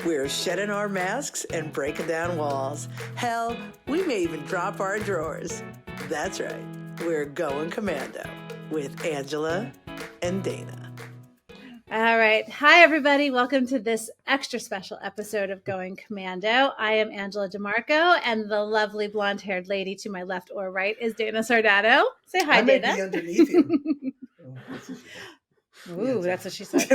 We're shedding our masks and breaking down walls. Hell, we may even drop our drawers. That's right. We're Going Commando with Angela and Dana. All right. Hi, everybody. Welcome to this extra special episode of Going Commando. I am Angela DeMarco, and the lovely blonde-haired lady to my left or right is Dana Sardano. Say hi, I may Dana. be underneath you. Ooh, that's what she said.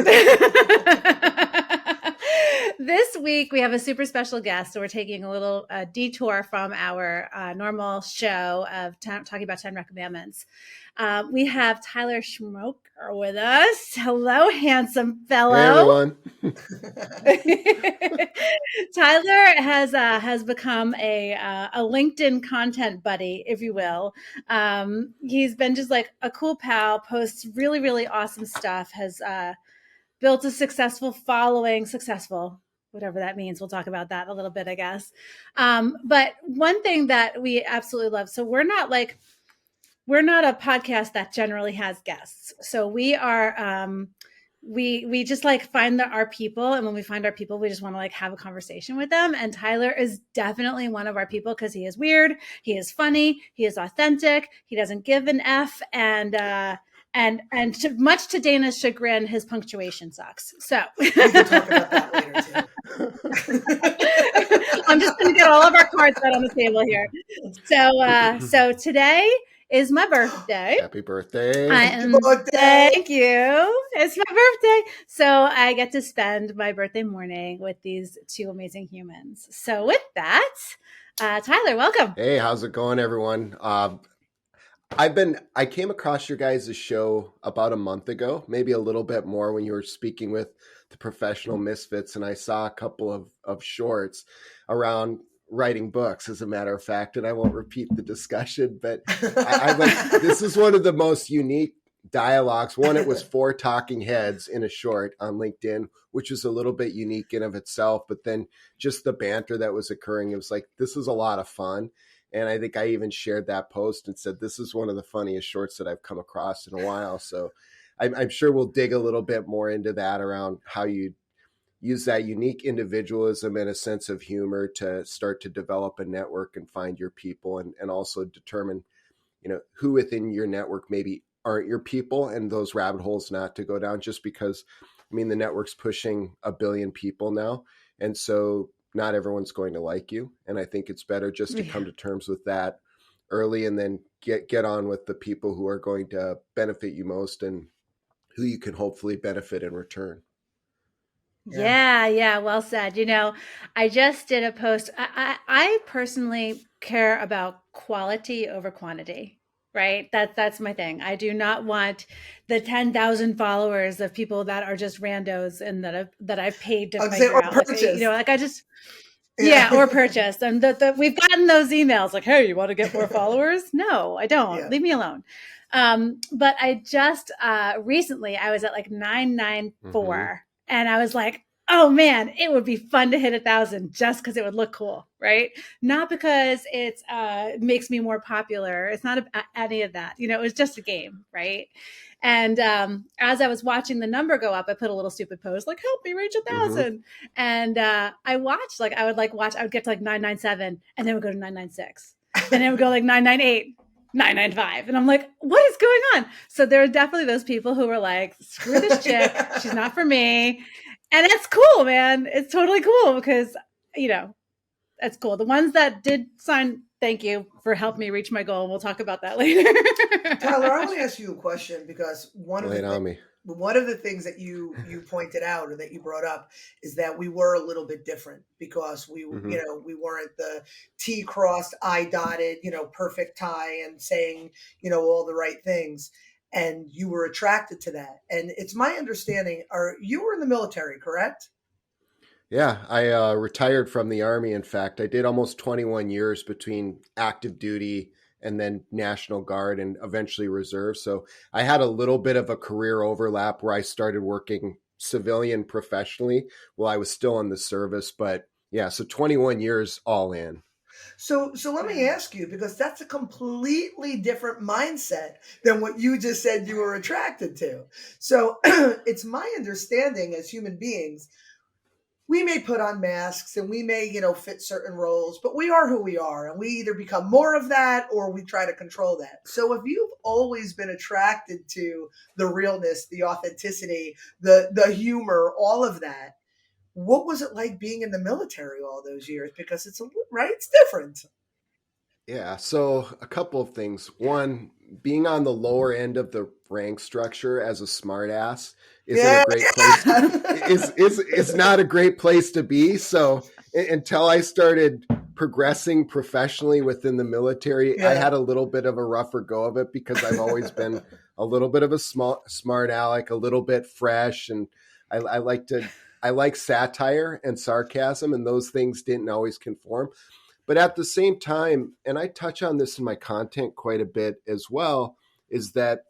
This week, we have a super special guest. So we're taking a little detour from our normal show of talking about 10 Recommandments. We have Tyler Schmoker with us. Hello, handsome fellow. Hey, everyone. Tyler has become a LinkedIn content buddy, if you will. He's been just like a cool pal, posts really, really awesome stuff, has built a successful following, whatever that means. We'll talk about that a little bit, I guess. But one thing that we absolutely love, so we're not a podcast that generally has guests. So we are, we just like find our people. And when we find our people, we just want to like have a conversation with them. And Tyler is definitely one of our people because he is weird. He is funny. He is authentic. He doesn't give an F. And much to Dana's chagrin, his punctuation sucks. So we can talk about that later too. I'm just going to get all of our cards out on the table here. So today is my birthday. Happy birthday. Thank you. It's my birthday. So I get to spend my birthday morning with these two amazing humans. So with that, Tyler, welcome. Hey, how's it going, everyone? I came across your guys' show about a month ago, maybe a little bit more, when you were speaking with the professional misfits, and I saw a couple of shorts around writing books, as a matter of fact, and I won't repeat the discussion, but I'm like, this is one of the most unique dialogues. One, it was 4 talking heads in a short on LinkedIn, which was a little bit unique in of itself, but then just the banter that was occurring, it was like, this is a lot of fun. And I think I even shared that post and said, this is one of the funniest shorts that I've come across in a while. So I'm sure we'll dig a little bit more into that around how you use that unique individualism and a sense of humor to start to develop a network and find your people, and also determine, who within your network maybe aren't your people, and those rabbit holes not to go down, just because, the network's pushing 1 billion people now. And so not everyone's going to like you. And I think it's better just to come to terms with that early, and then get on with the people who are going to benefit you most and who you can hopefully benefit in return. Yeah. Well said. I just did a post. I personally care about quality over quantity, right? That's my thing. I do not want the 10,000 followers of people that are just randos and that I've paid to figure out. Or purchase. And we've gotten those emails like, hey, you want to get more followers? No, I don't. Yeah. Leave me alone. But I just recently I was at like 994, and I was like, oh man, it would be fun to hit 1,000 just because it would look cool, right? Not because it makes me more popular. It's not any of that. It was just a game, right? And as I was watching the number go up, I put a little stupid post like, help me reach 1,000. And I watched, I would get to like 997, and then it would go to 996. And it would go like 998. 995. And I'm like, what is going on? So there are definitely those people who were like, screw this chick. She's not for me. And that's cool, man. It's totally cool because, that's cool. The ones that did sign, thank you for helping me reach my goal. We'll talk about that later. Tyler, I want to ask you a question, because one of the things that you pointed out, or that you brought up, is that we were a little bit different because we we weren't the T crossed, I dotted, perfect tie and saying, all the right things. And you were attracted to that. And it's my understanding, you were in the military, correct? Yeah, I retired from the Army. In fact, I did almost 21 years between active duty and then National Guard and eventually reserve. So I had a little bit of a career overlap where I started working civilian professionally while I was still in the service. But yeah, so 21 years all in. So let me ask you, because that's a completely different mindset than what you just said you were attracted to. So it's my understanding, as human beings, we may put on masks and we may, fit certain roles, but we are who we are. And we either become more of that or we try to control that. So if you've always been attracted to the realness, the authenticity, the humor, all of that, what was it like being in the military all those years? Because it's different. Yeah. So a couple of things. One, being on the lower end of the rank structure as a smartass isn't a great place. It's not a great place to be. So until I started progressing professionally within the military, I had a little bit of a rougher go of it because I've always been a little bit of a smart aleck, a little bit fresh, and I like satire and sarcasm, and those things didn't always conform. But at the same time, and I touch on this in my content quite a bit as well, is that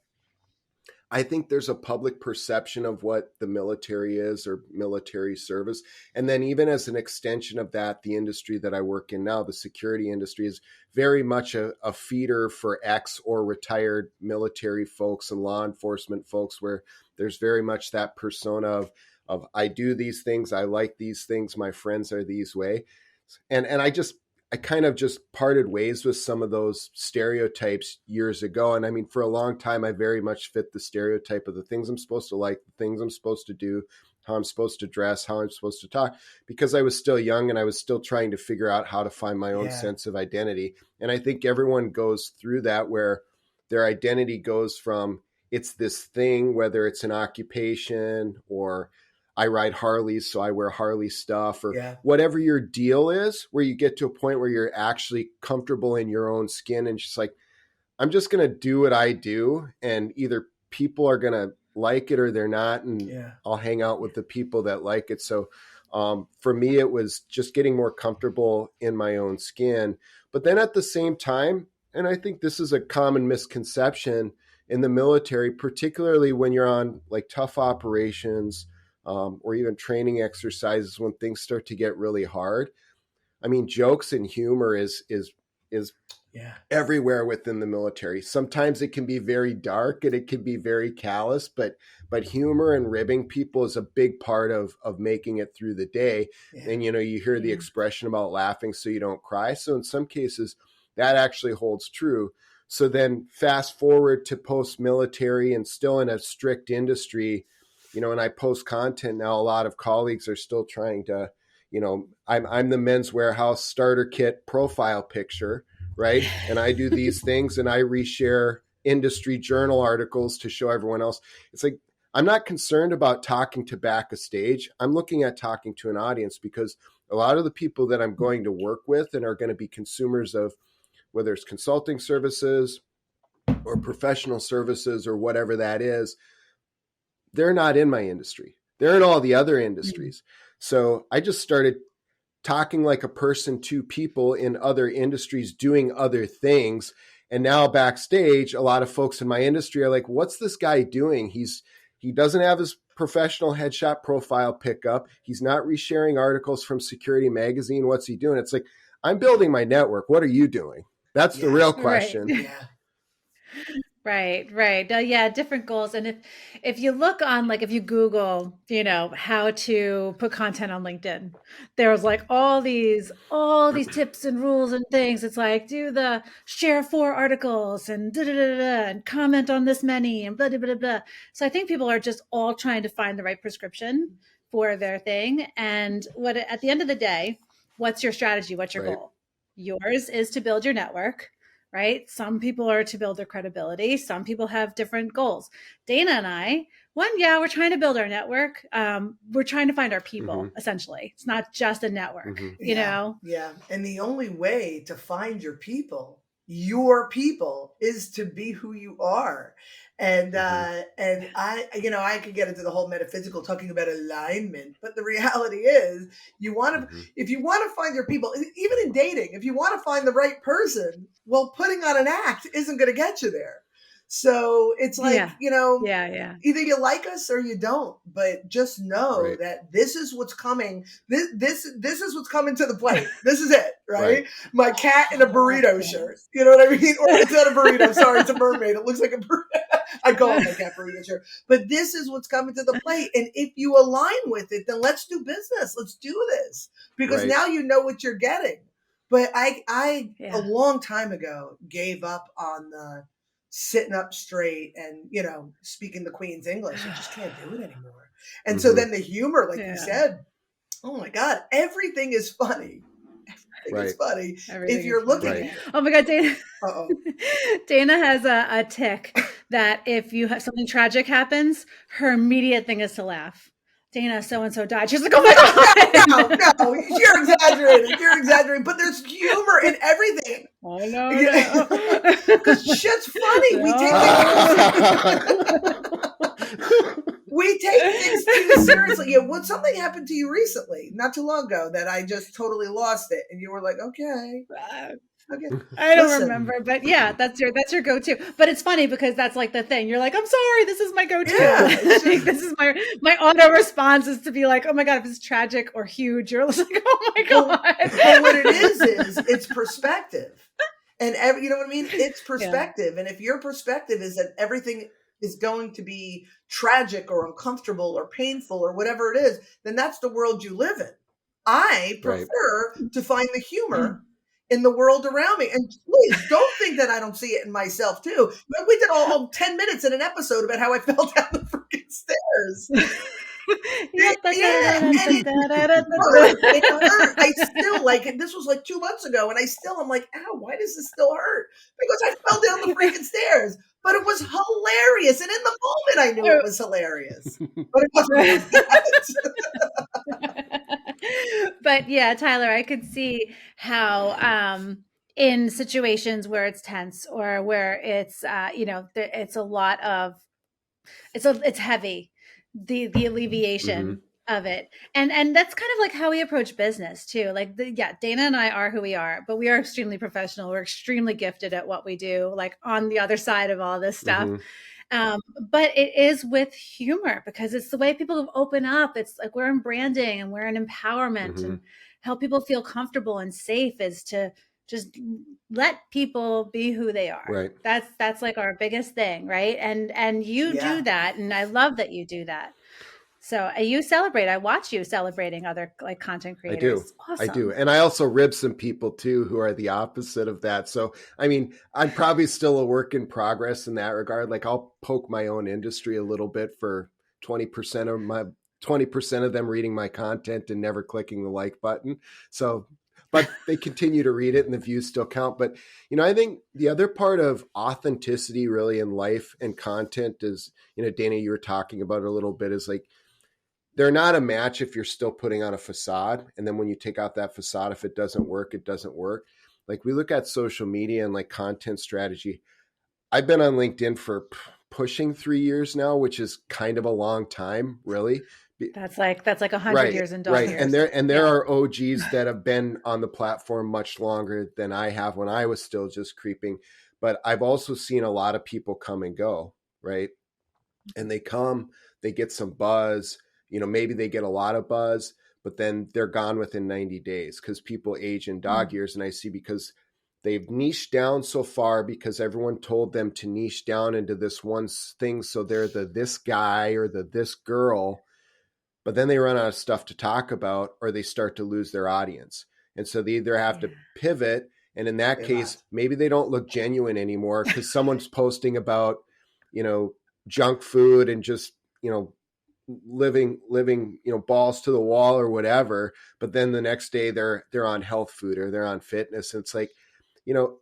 I think there's a public perception of what the military is or military service. And then even as an extension of that, the industry that I work in now, the security industry, is very much a feeder for ex or retired military folks and law enforcement folks, where there's very much that persona of I do these things, I like these things, my friends are these way. And I kind of just parted ways with some of those stereotypes years ago. And I mean, for a long time, I very much fit the stereotype of the things I'm supposed to like, the things I'm supposed to do, how I'm supposed to dress, how I'm supposed to talk, because I was still young and I was still trying to figure out how to find my own sense of identity. And I think everyone goes through that, where their identity goes from it's this thing, whether it's an occupation or I ride Harleys, so I wear Harley stuff, or whatever your deal is, where you get to a point where you're actually comfortable in your own skin and just like, I'm just going to do what I do. And either people are going to like it or they're not. And I'll hang out with the people that like it. So for me, it was just getting more comfortable in my own skin. But then at the same time, and I think this is a common misconception in the military, particularly when you're on like tough operations, or even training exercises, when things start to get really hard. I mean, jokes and humor is everywhere within the military. Sometimes it can be very dark and it can be very callous, but humor and ribbing people is a big part of making it through the day. And, you hear the expression about laughing so you don't cry. So in some cases, that actually holds true. So then fast forward to post-military and still in a strict industry, when I post content now, a lot of colleagues are still trying to, I'm the Men's Warehouse starter kit profile picture, right? And I do these things and I reshare industry journal articles to show everyone else. It's like, I'm not concerned about talking to back a stage. I'm looking at talking to an audience, because a lot of the people that I'm going to work with and are going to be consumers of, whether it's consulting services or professional services or whatever that is, they're not in my industry. They're in all the other industries. So I just started talking like a person to people in other industries doing other things. And now backstage, a lot of folks in my industry are like, what's this guy doing? He doesn't have his professional headshot profile pickup. He's not resharing articles from Security Magazine. What's he doing? It's like, I'm building my network. What are you doing? That's the real question. Right. Right. Different goals. And if you look on, like, if you Google, how to put content on LinkedIn, there's like all these tips and rules and things. It's like, do the share 4 articles and and comment on this many and blah, blah, blah, blah. So I think people are just all trying to find the right prescription for their thing. And at the end of the day, what's your strategy? What's your goal? Yours is to build your network. Right? Some people are to build their credibility. Some people have different goals. Dana and I, we're trying to build our network. We're trying to find our people, essentially. It's not just a network, you know? Yeah. And the only way to find your people, is to be who you are. And I could get into the whole metaphysical talking about alignment, but the reality is if you want to find your people, even in dating, if you want to find the right person, well, putting on an act isn't going to get you there. So it's like, either you like us or you don't, but just know that this is what's coming. This is what's coming to the plate. This is it, right? My cat in a burrito shirt. You know what I mean? Or it's not a burrito. Sorry, it's a mermaid. It looks like a burrito. I go on my cat for a shirt. But this is what's coming to the plate. And if you align with it, then let's do business. Let's do this. Because now you know what you're getting. But I a long time ago gave up on the sitting up straight and, speaking the Queen's English. I just can't do it anymore. And so then the humor, like you said, oh my God, everything is funny. Everything is funny if you're looking at it. Oh my God, Dana. Dana has a tick that if you have something tragic happens, her immediate thing is to laugh. Dana, so-and-so died. She's like, oh my God. No, you're exaggerating. But there's humor in everything. I know. Because shit's funny. We take things too seriously. Something happened to you recently, not too long ago, that I just totally lost it. And you were like, okay. I don't remember, but that's your go-to. But it's funny because that's like the thing. You're like, I'm sorry, this is my go-to. Yeah, this is my auto response is to be like, oh my God, if it's tragic or huge, you're like, oh my God. But what it is it's perspective. And you know what I mean? It's perspective. Yeah. And if your perspective is that everything is going to be tragic or uncomfortable or painful or whatever it is, then that's the world you live in. I prefer to find the humor in the world around me. And please don't think that I don't see it in myself too. But we did all 10 minutes in an episode about how I fell down the freaking stairs. It hurt. I still this was like 2 months ago, and I'm like, ow, why does this still hurt? Because I fell down the freaking stairs. But it was hilarious. And in the moment I knew it was hilarious. But it wasn't. But yeah, Tyler, I could see how in situations where it's tense or where it's it's a lot of it's heavy, the alleviation of it, and that's kind of like how we approach business too. Like Dana and I are who we are, but we are extremely professional. We're extremely gifted at what we do, like on the other side of all this stuff. But it is with humor because it's the way people open up. It's like we're in branding and we're in empowerment and help people feel comfortable and safe is to just let people be who they are. Right. That's like our biggest thing. Right. And you do that. And I love that you do that. So you celebrate. I watch you celebrating other like content creators. I do. And I also rib some people too who are the opposite of that. So, I mean, I'm probably still a work in progress in that regard. Like I'll poke my own industry a little bit for 20% of them reading my content and never clicking the like button. So, but they continue to read it and the views still count. But, I think the other part of authenticity really in life and content is, Dana, you were talking about it a little bit, is like, they're not a match if you're still putting on a facade. And then when you take out that facade, if it doesn't work, it doesn't work. Like we look at social media and like content strategy. I've been on LinkedIn for pushing 3 years now, which is kind of a long time, really. That's like 100 years in dog years. And there are OGs that have been on the platform much longer than I have when I was still just creeping. But I've also seen a lot of people come and go, right? And they come, they get some buzz. Maybe they get a lot of buzz, but then they're gone within 90 days because people age in dog years. And I see because they've niched down so far because everyone told them to niche down into this one thing. So they're this guy or this girl, but then they run out of stuff to talk about or they start to lose their audience. And so they either have to pivot. And in that case, maybe they don't look genuine anymore because someone's posting about, junk food and just, living, balls to the wall or whatever. But then the next day they're on health food or they're on fitness. And it's like, you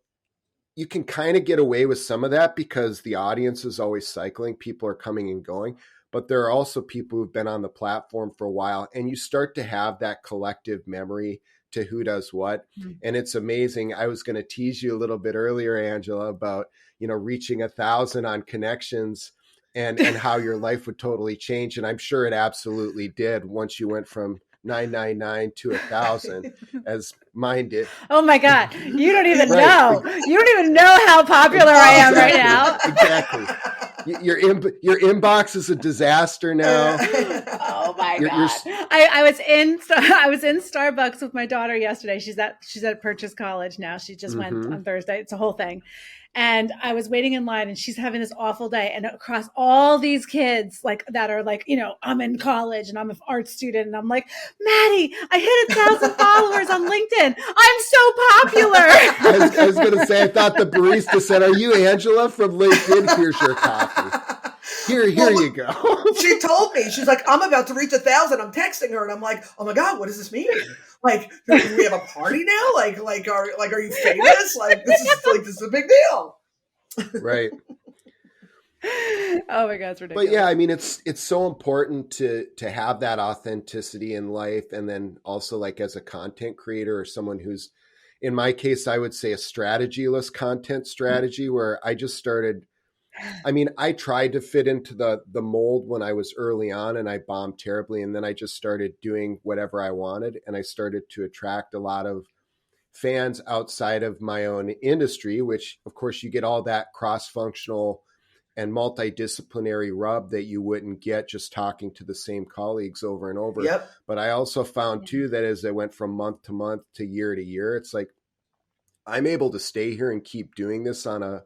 can kind of get away with some of that because the audience is always cycling. People are coming and going, but there are also people who've been on the platform for a while and you start to have that collective memory to who does what. And it's amazing. I was going to tease you a little bit earlier, Angela, about, reaching 1,000 on connections and how your life would totally change. And I'm sure it absolutely did once you went from 999 to 1,000 as mine did. Oh my God. You don't even know. You don't even know how popular I am right now. Exactly. Your inbox is a disaster now. Oh my my God. I was in Starbucks with my daughter yesterday. She's at Purchase College now. She just went on Thursday. It's a whole thing. And I was waiting in line and she's having this awful day. And across all these kids that are I'm in college and I'm an art student. And I'm like, Maddie, I hit 1,000 followers on LinkedIn. I'm so popular. I was going to say, I thought the barista said, are you Angela from LinkedIn? Here's your coffee. Here you go. She told me, she's like, I'm about to reach 1,000. I'm texting her and I'm like, oh my God, what does this mean? Like, do we have a party now? Are you famous? This is a big deal. Right. Oh my God, it's ridiculous. But yeah, I mean, it's so important to have that authenticity in life. And then also as a content creator or someone who's, in my case, I would say a strategyless content strategy where I just started. I mean, I tried to fit into the mold when I was early on and I bombed terribly. And then I just started doing whatever I wanted. And I started to attract a lot of fans outside of my own industry, which of course you get all that cross-functional and multidisciplinary rub that you wouldn't get just talking to the same colleagues over and over. Yep. But I also found too that as I went from month to month to year, it's like I'm able to stay here and keep doing this on a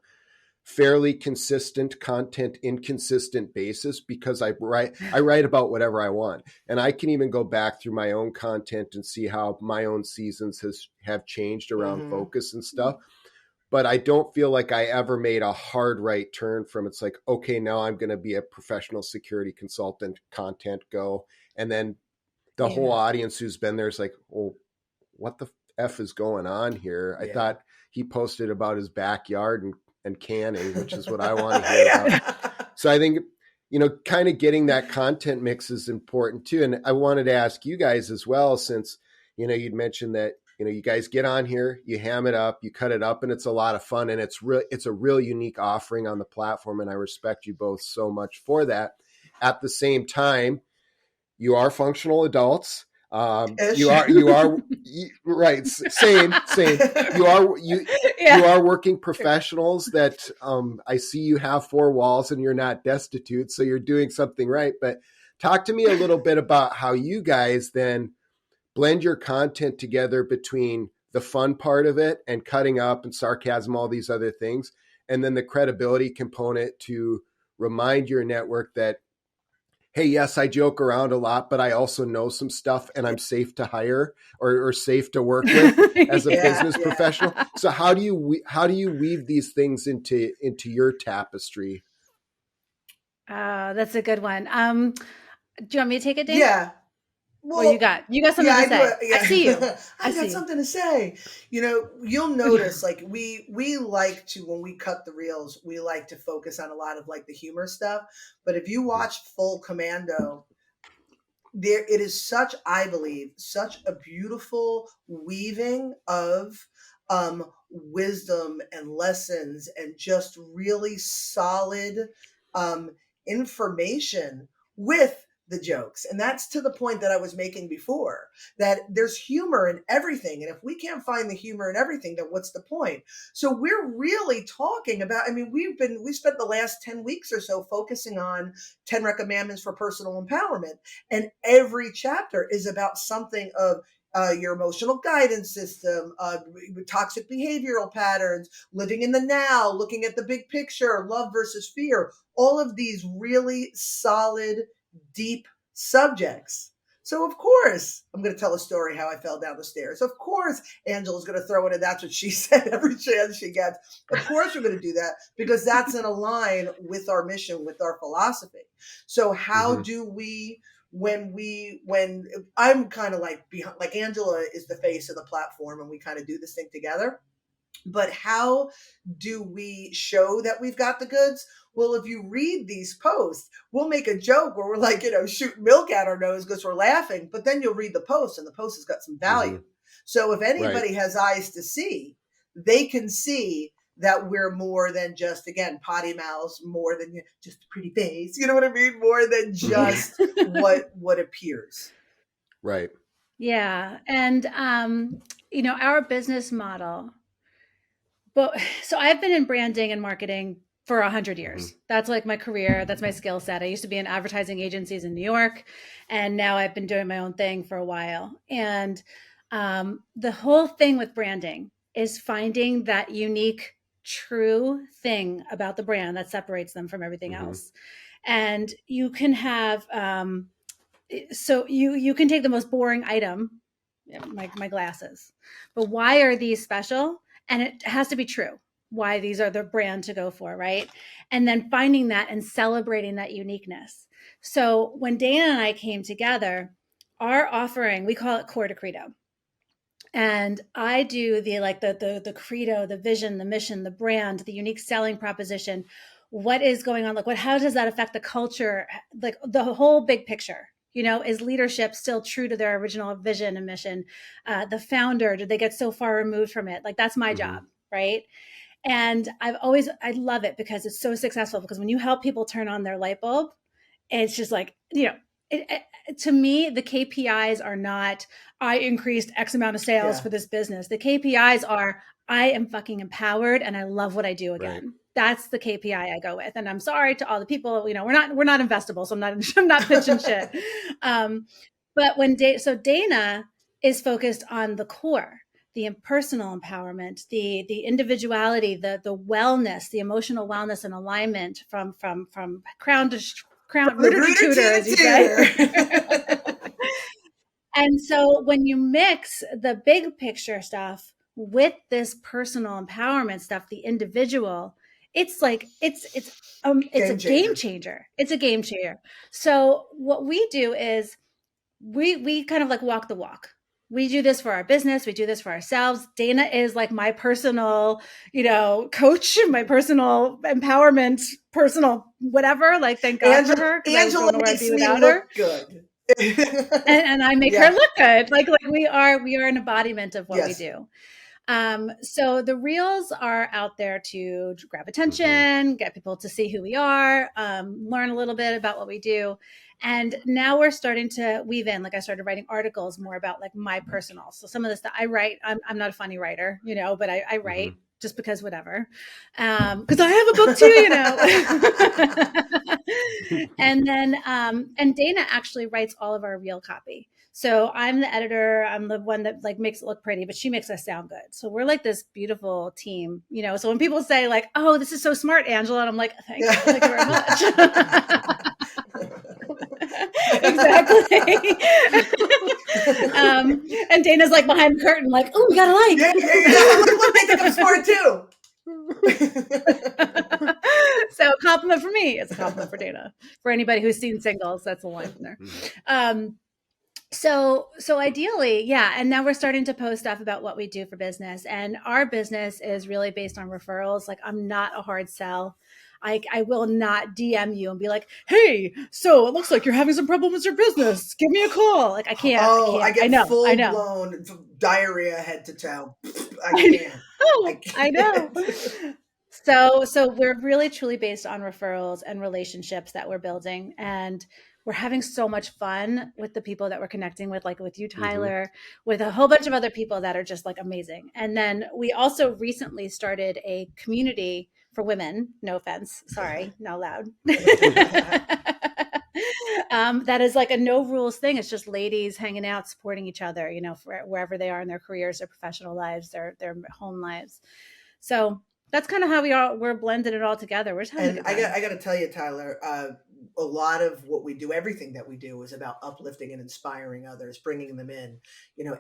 fairly consistent content, inconsistent basis because I write about whatever I want. And I can even go back through my own content and see how my own seasons have changed around focus and stuff. But I don't feel like I ever made a hard right turn from it's like, okay, now I'm going to be a professional security consultant, content go. And then the whole audience who's been there is like, well, what the F is going on here? I thought he posted about his backyard and canning, which is what I want to hear about. So I think, kind of getting that content mix is important too. And I wanted to ask you guys as well, since, you'd mentioned that, you guys get on here, you ham it up, you cut it up, and it's a lot of fun. And it's a real unique offering on the platform. And I respect you both so much for that. At the same time, you are functional adults. You are right. Same. You are working professionals that, I see you have four walls and you're not destitute. So you're doing something right. But talk to me a little bit about how you guys then blend your content together between the fun part of it and cutting up and sarcasm, all these other things. And then the credibility component to remind your network that, hey, yes, I joke around a lot, but I also know some stuff and I'm safe to hire or safe to work with as a business professional. So how do you weave these things into your tapestry? That's a good one. Do you want me to take it, Dave? Yeah. Well, you got something to say. I see you. I got something to say. You'll notice we like to, when we cut the reels, we like to focus on a lot of the humor stuff. But if you watch full Commando, it is I believe, such a beautiful weaving of wisdom and lessons and just really solid information with the jokes. And that's to the point that I was making before, that there's humor in everything. And if we can't find the humor in everything, then what's the point? So we're really talking about, we spent the last 10 weeks or so focusing on 10 recommandments for personal empowerment. And every chapter is about something of your emotional guidance system, toxic behavioral patterns, living in the now, looking at the big picture, love versus fear, all of these really solid, deep subjects. So of course, I'm going to tell a story how I fell down the stairs. Of course, Angela's going to throw in and that's what she said every chance she gets. Of course, we're going to do that because that's in a line with our mission, with our philosophy. So how do we, when I'm kind of like Angela is the face of the platform and we kind of do this thing together. But how do we show that we've got the goods? Well, if you read these posts, we'll make a joke where we're shooting milk out our nose because we're laughing. But then you'll read the post and the post has got some value. So if anybody has eyes to see, they can see that we're more than just, again, potty mouths, more than just a pretty face. You know what I mean? More than just what appears. Right. Yeah. And, our business model. But so I've been in branding and marketing for 100 years. That's like my career. That's my skill set. I used to be in advertising agencies in New York, and now I've been doing my own thing for a while. And the whole thing with branding is finding that unique, true thing about the brand that separates them from everything else. And you can have, so you can take the most boring item, my glasses, but why are these special? And it has to be true why these are the brand to go for, right? And then finding that and celebrating that uniqueness. So when Dana and I came together, our offering, we call it Core to Credo. And I do the credo, the vision, the mission, the brand, the unique selling proposition. What is going on? Like, how does that affect the culture? Like the whole big picture, is leadership still true to their original vision and mission? The founder, did they get so far removed from it? Like, that's my job, right? And I love it because it's so successful, because when you help people turn on their light bulb, it's just like, to me, the KPIs are not, I increased X amount of sales for this business. The KPIs are, I am fucking empowered and I love what I do again. Right. That's the KPI I go with. And I'm sorry to all the people, we're not investable. So I'm not pitching shit. But so Dana is focused on the core, the impersonal empowerment, the individuality, the wellness, the emotional wellness and alignment from crown rooter to tutor, as you say. And so when you mix the big picture stuff with this personal empowerment stuff, the individual, it's like it's a game changer. It's a game changer. So what we do is we kind of like walk the walk. We do this for our business. We do this for ourselves. Dana is like my personal, coach, my personal empowerment, personal whatever. Like, thank God for her. Angela makes me look good. and I make her look good. Like we are an embodiment of what we do. So the reels are out there to grab attention, get people to see who we are, learn a little bit about what we do. And now we're starting to weave in, like I started writing articles more about like my personal. So some of the stuff I write, I'm not a funny writer, but I write just because whatever. Cause I have a book too, And then, and Dana actually writes all of our reel copy. So I'm the editor. I'm the one that like makes it look pretty, but she makes us sound good. So we're like this beautiful team, So when people say like, "Oh, this is so smart, Angela," and I'm like, "Thank you very much." Exactly. And Dana's like behind the curtain, like, "Oh, we got a like." Look, they think I'm smart too. So a compliment for me is a compliment for Dana. For anybody who's seen Singles, that's a line from there. So ideally, and now we're starting to post stuff about what we do for business, and our business is really based on referrals. Like, I'm not a hard sell. I will not DM you and be like, "Hey, so it looks like you're having some problem with your business. Give me a call." Like, I can't. I get full blown diarrhea head to toe. I know. So we're really truly based on referrals and relationships that we're building, and we're having so much fun with the people that we're connecting with, like with you, Tyler, with a whole bunch of other people that are just like amazing. And then we also recently started a community for women. No offense. Sorry, not loud. That is like a no rules thing. It's just ladies hanging out, supporting each other, for wherever they are in their careers, their professional lives, their home lives. So that's kind of how we're blended it all together. We're just having I got to tell you, Tyler, a lot of what we do, everything that we do, is about uplifting and inspiring others, bringing them in.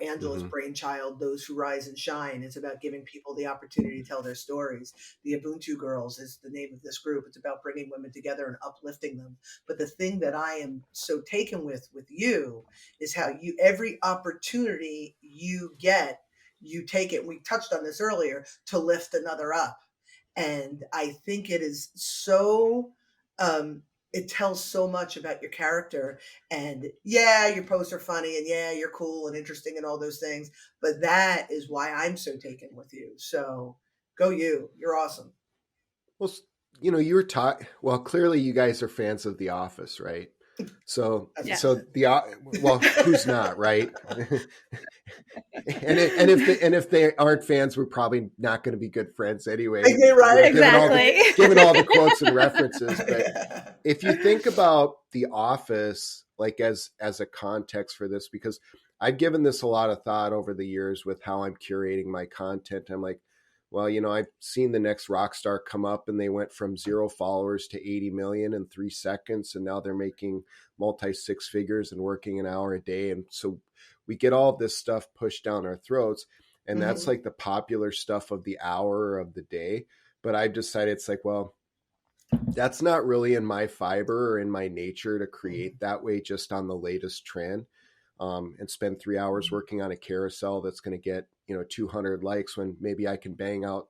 Angela's brainchild, Those Who Rise and Shine, is about giving people the opportunity to tell their stories. The Ubuntu Girls is the name of this group. It's about bringing women together and uplifting them. But the thing that I am so taken with you is how every opportunity you get, you take it. We touched on this earlier, to lift another up. And I think it is so, it tells so much about your character. And your posts are funny, and you're cool and interesting and all those things. But that is why I'm so taken with you. So go you. You're awesome. Well, you were taught, well, clearly you guys are fans of The Office, right? So, who's not, right? if they aren't fans, we're probably not going to be good friends anyway. Right? Exactly. Given all the quotes and references. But if you think about The Office, like as a context for this, because I've given this a lot of thought over the years with how I'm curating my content. I'm like, well, I've seen the next rock star come up and they went from 0 followers to 80 million in 3 seconds. And now they're making multi 6 figures and working an hour a day. And so we get all this stuff pushed down our throats. And that's like the popular stuff of the hour or of the day. But I've decided it's like, well, that's not really in my fiber or in my nature to create that way just on the latest trend. And spend 3 hours working on a carousel that's going to get, 200 likes when maybe I can bang out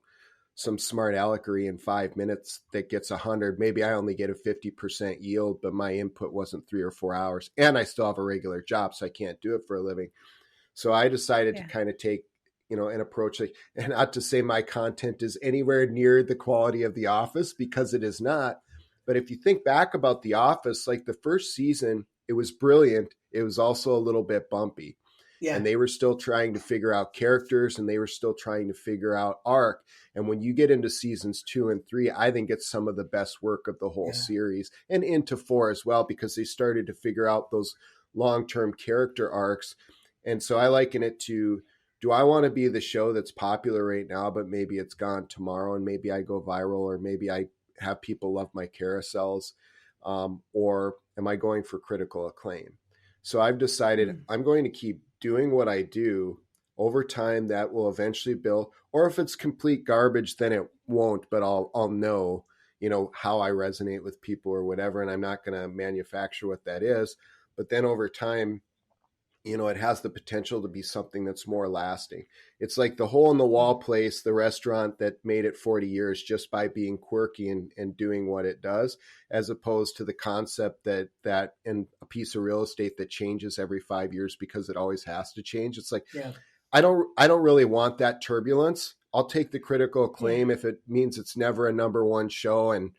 some smart allegory in 5 minutes that gets 100. Maybe I only get a 50% yield, but my input wasn't 3 or 4 hours. And I still have a regular job, so I can't do it for a living. So I decided to kind of take, an approach like, and not to say my content is anywhere near the quality of The Office, because it is not. But if you think back about The Office, like the first season, it was brilliant. It was also a little bit bumpy. Yeah. And they were still trying to figure out characters, and they were still trying to figure out arc. And when you get into seasons 2 and 3, I think it's some of the best work of the whole series, and into 4 as well, because they started to figure out those long-term character arcs. And so I liken it to, do I want to be the show that's popular right now, but maybe it's gone tomorrow and maybe I go viral, or maybe I have people love my carousels, or am I going for critical acclaim? So I've decided I'm going to keep doing what I do. Over time, that will eventually build, or if it's complete garbage, then it won't, but I'll know, how I resonate with people or whatever. And I'm not going to manufacture what that is. But then over time, it has the potential to be something that's more lasting. It's like the Hole in the Wall place, the restaurant that made it 40 years just by being quirky and doing what it does, as opposed to the concept that in a piece of real estate that changes every 5 years because it always has to change. It's like, I don't really want that turbulence. I'll take the critical acclaim if it means it's never a number one show and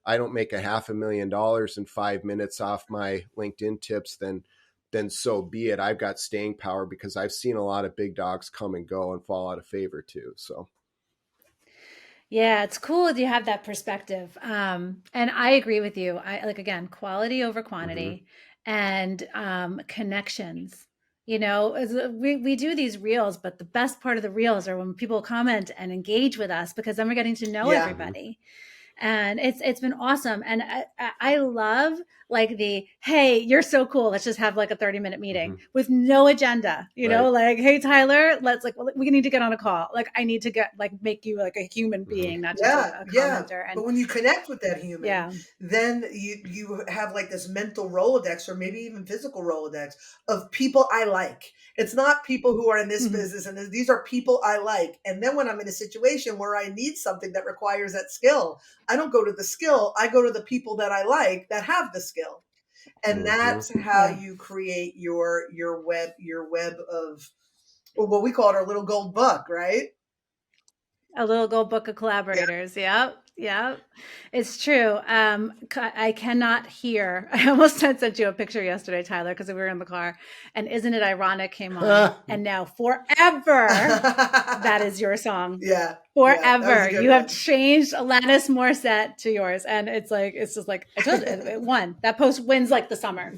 I don't make $500,000 in 5 minutes off my LinkedIn tips, then so be it. I've got staying power because I've seen a lot of big dogs come and go and fall out of favor too. So. Yeah, it's cool that you have that perspective. And I agree with you. I again, quality over quantity and connections. We do these reels, but the best part of the reels are when people comment and engage with us, because then we're getting to know everybody. And it's been awesome. And I love like hey, you're so cool. Let's just have like a 30-minute meeting with no agenda, like, hey, Tyler, we need to get on a call. Like, I need to make you like a human being, not just a commenter. And, but when you connect with that human, then you have like this mental Rolodex, or maybe even physical Rolodex of people I like. It's not people who are in this business, and these are people I like. And then when I'm in a situation where I need something that requires that skill, I don't go to the skill. I go to the people that I like that have the skill. And that's how you create your web of, what we call it, our little gold book, right? A little gold book of collaborators. Yep. It's true. I cannot hear. I almost sent you a picture yesterday, Tyler, because we were in the car, and Isn't It Ironic came on, and now forever that is your song. Yeah. Forever. You have changed Alanis Morissette to yours. And it's just like, I told you, it won. That post wins like the summer.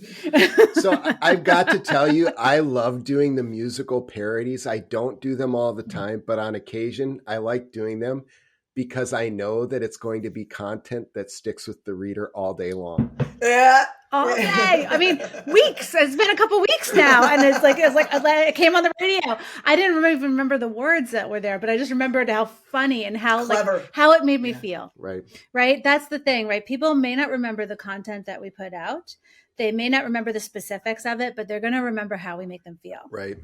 So I've got to tell you, I love doing the musical parodies. I don't do them all the time, but on occasion I like doing them because I know that it's going to be content that sticks with the reader all day long. Yeah. All day. I mean, weeks. It's been a couple weeks now. And it came on the radio. I didn't even remember the words that were there, but I just remembered how funny and how how it made me feel. Right. That's the thing, right? People may not remember the content that we put out. They may not remember the specifics of it, but they're going to remember how we make them feel. Right.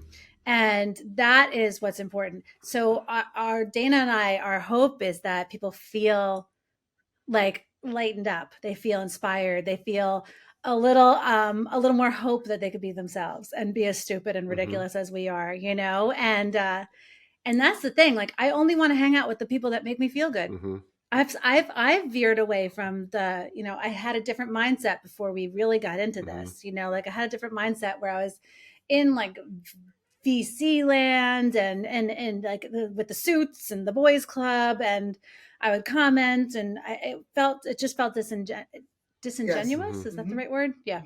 And that is what's important. So our Dana and our hope is that people feel like lightened up. They feel inspired. They feel a little more hope that they could be themselves and be as stupid and ridiculous as we are, and that's the thing. Like, I only want to hang out with the people that make me feel good. I've veered away from the, I had a different mindset before we really got into this, like I had a different mindset where I was in like VC land and like with the suits and the boys club, and I would comment, and it just felt disingenuous. Yes. Is that the right word? Yeah.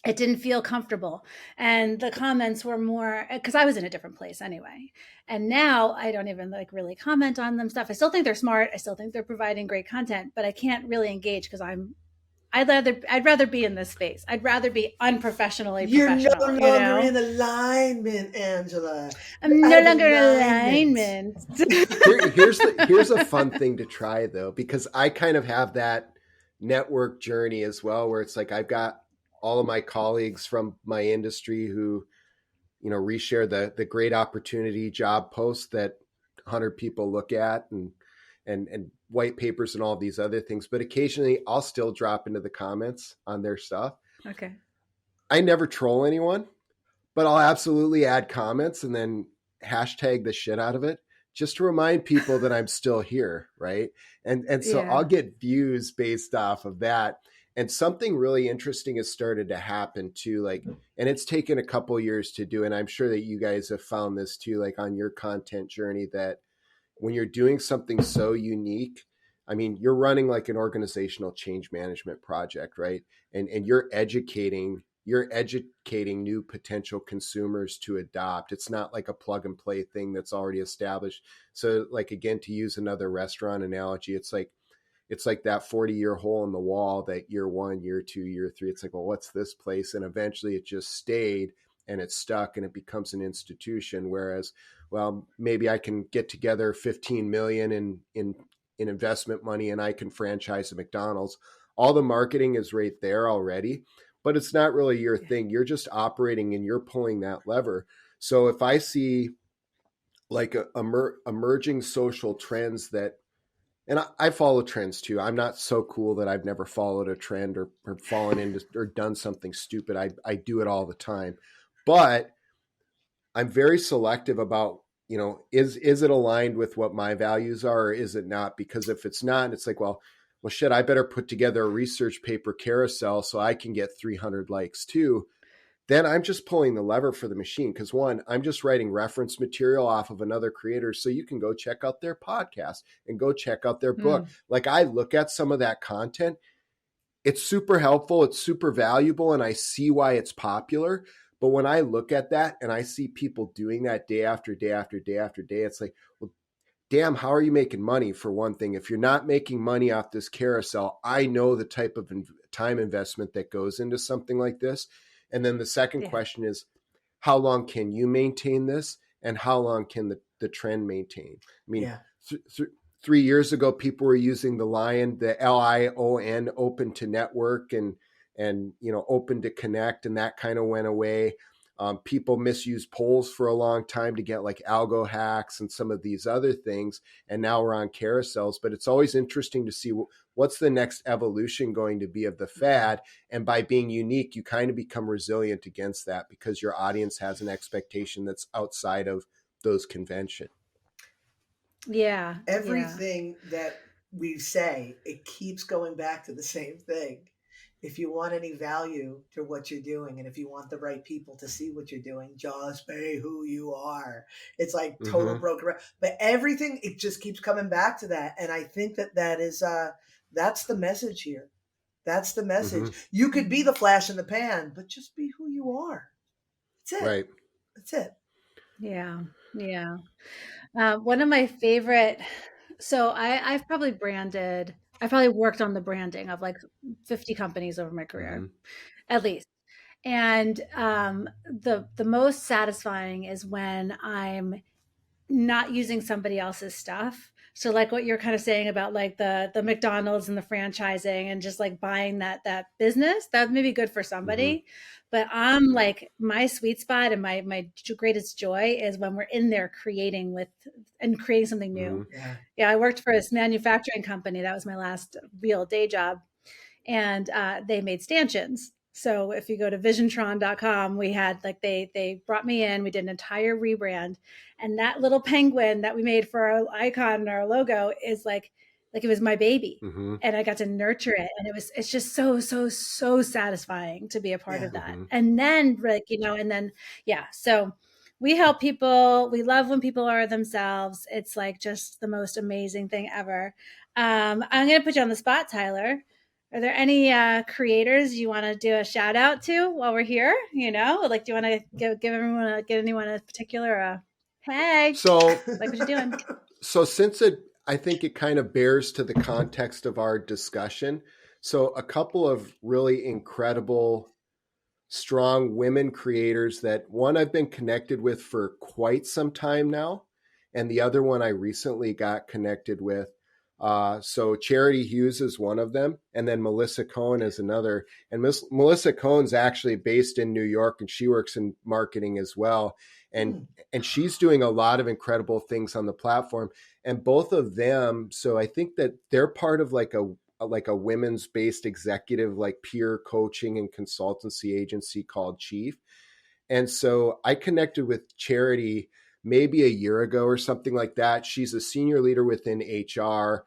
It didn't feel comfortable. And the comments were more, because I was in a different place anyway. And now I don't even like really comment on them stuff. I still think they're smart. I still think they're providing great content, but I can't really engage because I'd rather be in this space. I'd rather be unprofessionally professional. You're no longer in alignment, Angela. I'm no longer in alignment. Here's a fun thing to try though, because I kind of have that network journey as well, where it's like I've got all of my colleagues from my industry who, reshare the great opportunity job posts that 100 people look at and white papers and all these other things. But occasionally I'll still drop into the comments on their stuff. Okay. I never troll anyone, but I'll absolutely add comments and then hashtag the shit out of it just to remind people that I'm still here. Right. And so I'll get views based off of that. And something really interesting has started to happen too, like, and it's taken a couple years to do. And I'm sure that you guys have found this too, like on your content journey, that when you're doing something so unique, I mean, you're running like an organizational change management project, right? And you're educating new potential consumers to adopt. It's not like a plug and play thing that's already established. So like, again, to use another restaurant analogy, it's like that 40-year hole in the wall that year 1, year 2, year 3, it's like, well, what's this place? And eventually it just stayed and it's stuck and it becomes an institution. Whereas, well, maybe I can get together 15 million in investment money and I can franchise a McDonald's. All the marketing is right there already, but it's not really your thing. You're just operating and you're pulling that lever. So if I see like emerging social trends that, and I follow trends too. I'm not so cool that I've never followed a trend or fallen into or done something stupid. I do it all the time, but I'm very selective about, is it aligned with what my values are or is it not? Because if it's not, it's like, well, shit, I better put together a research paper carousel so I can get 300 likes too. Then I'm just pulling the lever for the machine. Because one, I'm just writing reference material off of another creator. So you can go check out their podcast and go check out their book. Like I look at some of that content. It's super helpful. It's super valuable. And I see why it's popular. But when I look at that and I see people doing that day after day after day after day, it's like, well, damn, how are you making money for one thing? If you're not making money off this carousel, I know the type of time investment that goes into something like this. And then the second question is, how long can you maintain this? And how long can the trend maintain? I mean, 3 years ago, people were using the LION, the LION, open to network and open to connect. And that kind of went away. People misused polls for a long time to get like algo hacks and some of these other things. And now we're on carousels, but it's always interesting to see what's the next evolution going to be of the fad. And by being unique, you kind of become resilient against that because your audience has an expectation that's outside of those convention. Yeah. Everything that we say, it keeps going back to the same thing. If you want any value to what you're doing, and if you want the right people to see what you're doing, just be who you are. It's like total broken. But everything, it just keeps coming back to that. And I think that is, that's the message here. That's the message. You could be the flash in the pan, but just be who you are. That's it. Right. That's it. Yeah. Yeah. One of my favorite, so I've probably worked on the branding of like 50 companies over my career, at least. And the most satisfying is when I'm not using somebody else's stuff. So like what you're kind of saying about like the McDonald's and the franchising and just like buying that business, that may be good for somebody. But I'm like, my sweet spot and my greatest joy is when we're in there creating something new. Yeah. I worked for this manufacturing company. That was my last real day job. And they made stanchions. So if you go to visiontron.com, we had like, they brought me in, we did an entire rebrand, and that little penguin that we made for our icon and our logo is like it was my baby, and I got to nurture it. And it's just so satisfying to be a part of that. And then so we help people. We love when people are themselves. It's like just the most amazing thing ever. I'm going to put you on the spot, Tyler. Are there any creators you want to do a shout out to while we're here? You know, like, do you want to give everyone, get anyone a particular, hey, so like what you're doing? So since I think it kind of bears to the context of our discussion. So a couple of really incredible, strong women creators that one I've been connected with for quite some time now. And the other one I recently got connected with. So Charity Hughes is one of them. And then Melissa Cohen is another. And Melissa Cohen's actually based in New York, and she works in marketing as well. And she's doing a lot of incredible things on the platform. And both of them, so I think that they're part of like a women's based executive, like peer coaching and consultancy agency called Chief. And so I connected with Charity maybe a year ago or something like that. She's a senior leader within HR.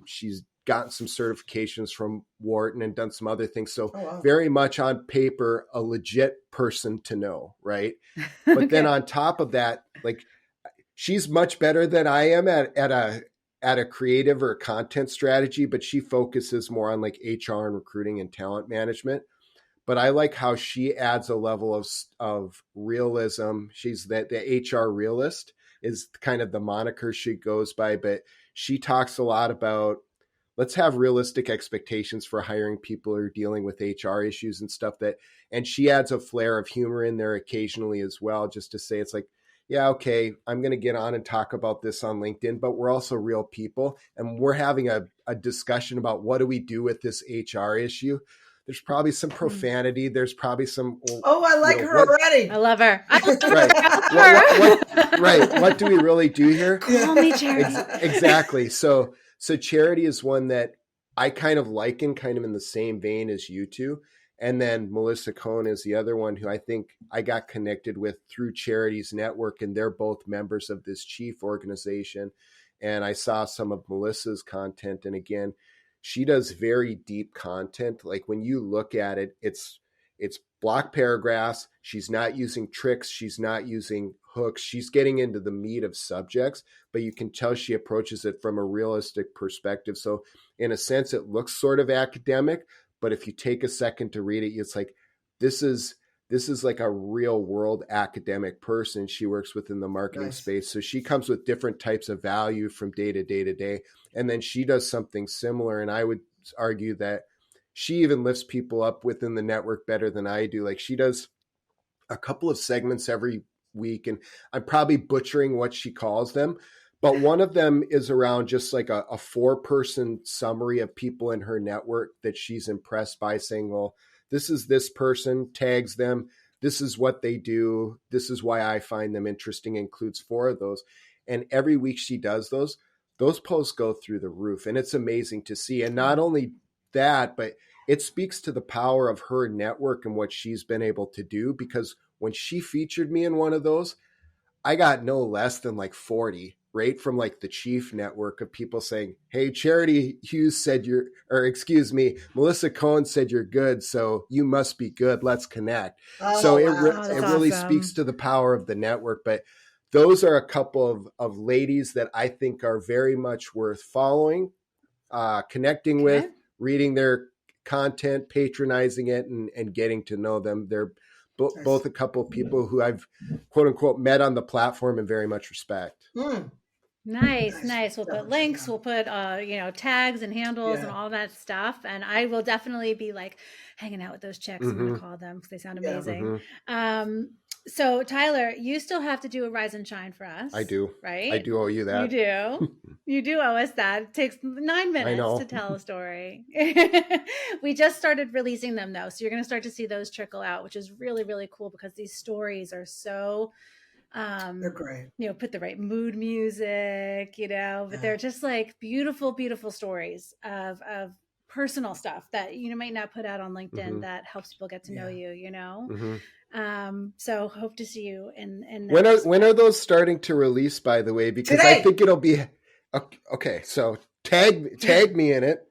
She's gotten some certifications from Wharton and done some other things. So very much on paper, a legit person to know, right? But okay. Then on top of that, like, she's much better than I am at a creative or content strategy, but she focuses more on like HR and recruiting and talent management. But I like how she adds a level of realism. She's the HR realist is kind of the moniker she goes by, but she talks a lot about, let's have realistic expectations for hiring people who are dealing with HR issues and stuff and she adds a flair of humor in there occasionally as well, just to say, it's like, yeah, okay, I'm going to get on and talk about this on LinkedIn, but we're also real people. And we're having a discussion about what do we do with this HR issue. There's probably some profanity. There's probably some. I like her already. I love her. Right. What do we really do here? Call me Charity. Exactly. So Charity is one that I kind of liken kind of in the same vein as you two. And then Melissa Cohen is the other one who I think I got connected with through Charity's network. And they're both members of this Chief organization. And I saw some of Melissa's content. And again, she does very deep content. Like when you look at it, it's block paragraphs. She's not using tricks. She's not using hooks. She's getting into the meat of subjects, but you can tell she approaches it from a realistic perspective. So in a sense, it looks sort of academic, but if you take a second to read it, it's like, this is like a real world academic person. She works within the marketing space. So she comes with different types of value from day to day to day. And then she does something similar. And I would argue that she even lifts people up within the network better than I do. Like she does a couple of segments every week, and I'm probably butchering what she calls them, but one of them is around just like a 4-person summary of people in her network that she's impressed by, saying, well, this is this person, tags them. This is what they do. This is why I find them interesting, includes 4 of those. And every week she does those posts go through the roof, and it's amazing to see. And not only that, but it speaks to the power of her network and what she's been able to do, because when she featured me in one of those, I got no less than like 40, right? From like the Chief network of people saying, hey, Charity Hughes said Melissa Cohen said you're good, so you must be good. Let's connect. So it really speaks to the power of the network. But those are a couple of ladies that I think are very much worth following, connecting with, reading their content, patronizing it, and getting to know them. They're both a couple of people who I've, quote unquote, met on the platform and very much respect. Nice. We'll put links. We'll put tags and handles and all that stuff. And I will definitely be like hanging out with those chicks. I'm going to call them because they sound amazing. So Tyler, you still have to do a rise and shine for us. I do. Right? I do owe you that. You do. You do owe us that. It takes 9 minutes to tell a story. We just started releasing them though. So you're going to start to see those trickle out, which is really, really cool because these stories are so, they're great. Put the right mood music, but they're just like beautiful, beautiful stories of personal stuff that you might not put out on LinkedIn that helps people get to know you, so hope to see you in when are those starting to release, by the way? Because today. I think it'll be okay. So tag me in it.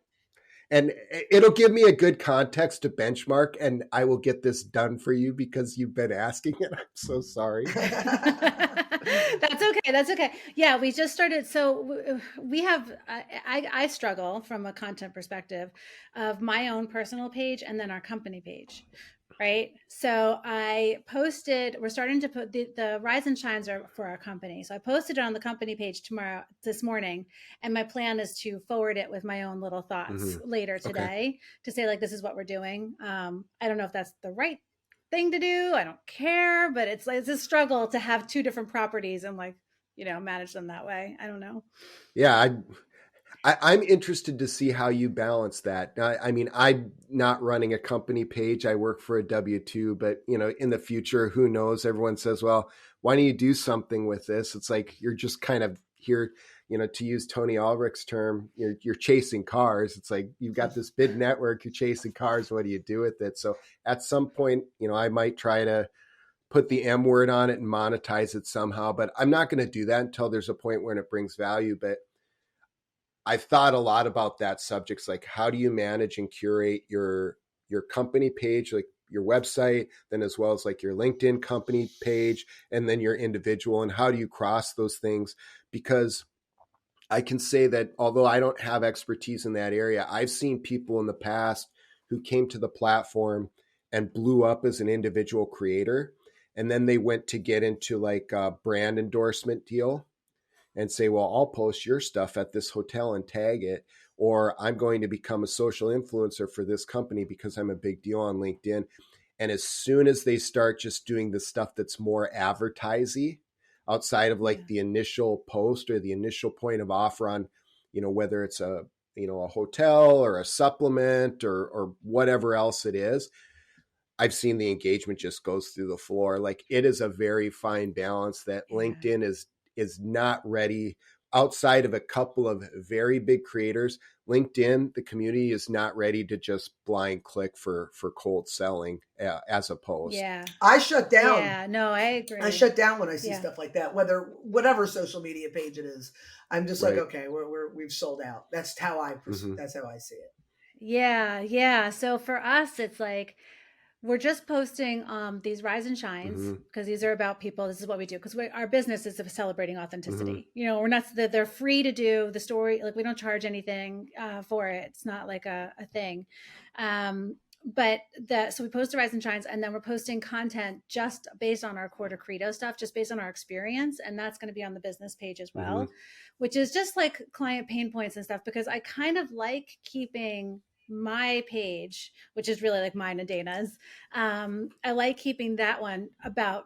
And it'll give me a good context to benchmark, and I will get this done for you because you've been asking it. I'm so sorry. That's okay. That's okay. Yeah, we just started. So we have, I struggle from a content perspective of my own personal page and then our company page. Right. So we're starting to put the Rise and Shines are for our company. So I posted it on the company page this morning. And my plan is to forward it with my own little thoughts later today to say, like, this is what we're doing. I don't know if that's the right thing to do. I don't care, but it's a struggle to have two different properties and manage them that way. I don't know. Yeah. I'm interested to see how you balance that. I mean, I'm not running a company page. I work for a W-2, but in the future, who knows? Everyone says, well, why don't you do something with this? It's like, you're just kind of here, to use Tony Ulrich's term, you're chasing cars. It's like, you've got this big network, you're chasing cars. What do you do with it? So at some point, I might try to put the M word on it and monetize it somehow, but I'm not going to do that until there's a point where it brings value. But I've thought a lot about that subject. Like, how do you manage and curate your company page, like your website, then as well as like your LinkedIn company page, and then your individual, and how do you cross those things? Because I can say that although I don't have expertise in that area, I've seen people in the past who came to the platform and blew up as an individual creator. And then they went to get into like a brand endorsement deal and say, well, I'll post your stuff at this hotel and tag it, or I'm going to become a social influencer for this company because I'm a big deal on LinkedIn. And as soon as they start just doing the stuff that's more advertising outside of like the initial post or the initial point of offer on, whether it's a hotel or a supplement or whatever else it is, I've seen the engagement just goes through the floor. Like, it is a very fine balance that LinkedIn is not ready. Outside of a couple of very big creators, LinkedIn, the community is not ready to just blind click for cold selling as a post. Yeah. I shut down. Yeah, no, I agree. I shut down when I see stuff like that, whatever social media page it is. I'm just like, okay, we've sold out. That's how that's how I see it. Yeah. Yeah. So for us, it's like, we're just posting these Rise and Shines because these are about people. This is what we do because our business is celebrating authenticity. We're not that they're free to do the story. Like, we don't charge anything for it. It's not like a thing. So we post the Rise and Shines, and then we're posting content just based on our core to credo stuff, just based on our experience. And that's going to be on the business page as well, which is just like client pain points and stuff, because I kind of like keeping my page, which is really like mine and Dana's. I like keeping that one about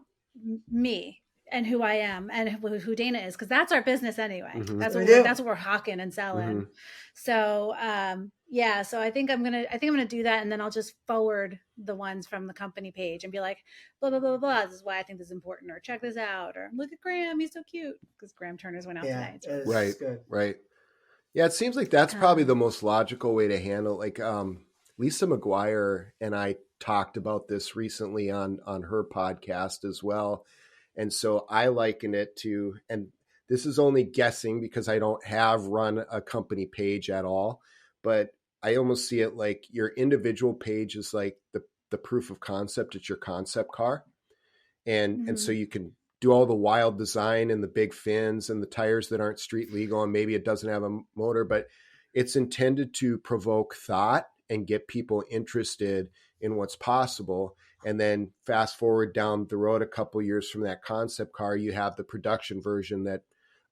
me and who I am and who Dana is, because that's our business anyway. That's what we're hawking and selling. So so I think I'm gonna do that, and then I'll just forward the ones from the company page and be like, blah blah blah blah. This is why I think this is important, or check this out, or look at Graham, he's so cute, because Graham Turner's went out today. Right. Yeah, it seems like that's probably the most logical way to handle it. Like Lisa McGuire and I talked about this recently on her podcast as well. And so I liken it to, and this is only guessing because I don't have run a company page at all, but I almost see it like your individual page is like the proof of concept. It's your concept car. And so you can do all the wild design and the big fins and the tires that aren't street legal, and maybe it doesn't have a motor, but it's intended to provoke thought and get people interested in what's possible. And then fast forward down the road a couple of years from that concept car, you have the production version that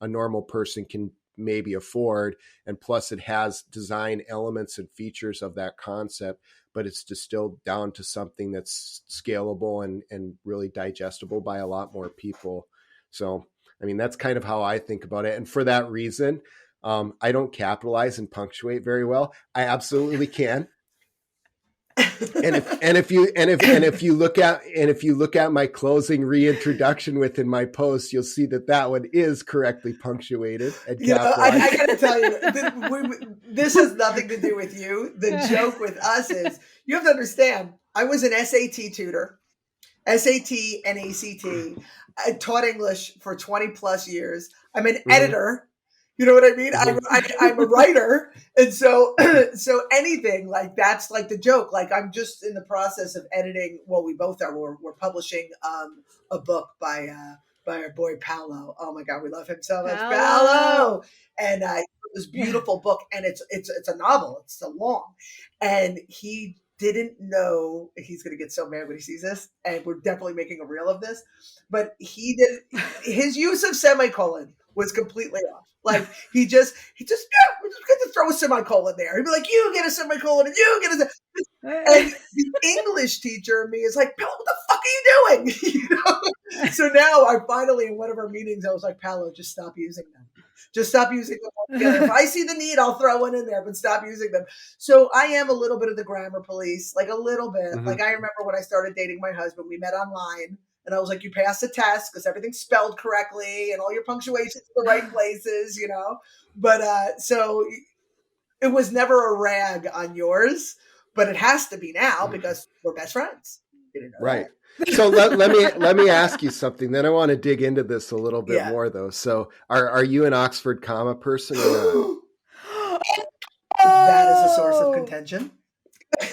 a normal person can maybe afford. And plus it has design elements and features of that concept, but it's distilled down to something that's scalable and really digestible by a lot more people. So, I mean, that's kind of how I think about it. And for that reason, I don't capitalize and punctuate very well. I absolutely can. If you look at my closing reintroduction within my post, you'll see that one is correctly punctuated and capitalized. I got to tell you, this has nothing to do with you. The joke with us is, you have to understand, I was an SAT tutor, SAT and ACT. I taught English for 20 plus years. I'm an editor. You know what I mean? I'm a writer. And so, so anything like that's like the joke. Like I'm just in the process of editing. Well, we both are. We're publishing a book by our boy Paolo. Oh my God, we love him so much, Paolo. And this beautiful book, and it's a novel. It's so long, and he didn't know. He's going to get so mad when he sees this, and we're definitely making a reel of this. But his use of semicolon was completely off. Like he just we're just going to throw a semicolon there. He'd be like, you get a semicolon and you get and the English teacher in me is like, Paolo, what the fuck are you doing? You know? So now I finally, in one of our meetings, I was like, Paolo, just stop using them. Just stop using them altogether. If I see the need, I'll throw one in there, but stop using them. So I am a little bit of the grammar police, like a little bit. Like I remember when I started dating my husband, we met online. And I was like, you passed the test because everything's spelled correctly and all your punctuation's in the right places, you know? But so it was never a rag on yours, but it has to be now because we're best friends. You didn't know right. That. So let me ask you something. Then I want to dig into this a little bit more, though. So are you an Oxford comma person or not? That is a source of contention.